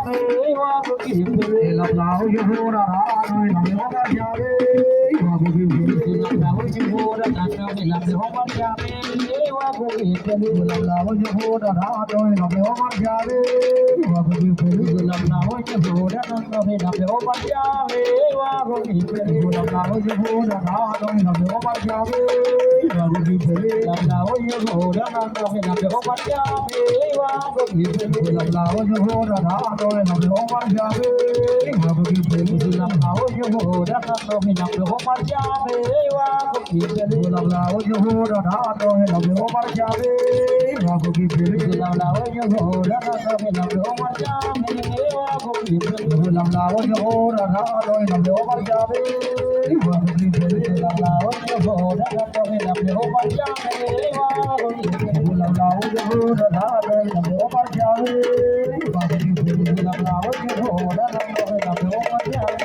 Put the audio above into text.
mê hoa có kịp về làm nào như vô đã rồi làm nó đã ra về hoa có kịp về làm nào như vô đã ra về làm nó đã ra về hoa có kịp về làm nào như vô đã rồi làm nó đã ra về hoa có kịp về làm nào như vô đã ra về làm nó đã ra về hoa có kịp về làm nào như vô đã rồi làm nó đã ra về hoa có kịp về làm nào như vô đã ra về làm nó đã ra về hoa có kịp về làm nào như vô đã rồi làm nó đã ra về hoa có kịp về làm nào như vô đã ra về làm nó đã ra về hoa có kịp về làm nào như vô đã rồi làm nó đã ra về hoa có kịp về làm nào như vô đã rồi làm nó đã ra về hoa có kịp về làm nào như vô đã rồi làm nó đã ra về hoa có kịp về làm nào như vô đã rồi làm nó đã ra về hoa có kịp về làm nào như vô đã rồi làm nó đã ra về hoa có kịp về làm nào như vô đã rồi làm nó đã ra về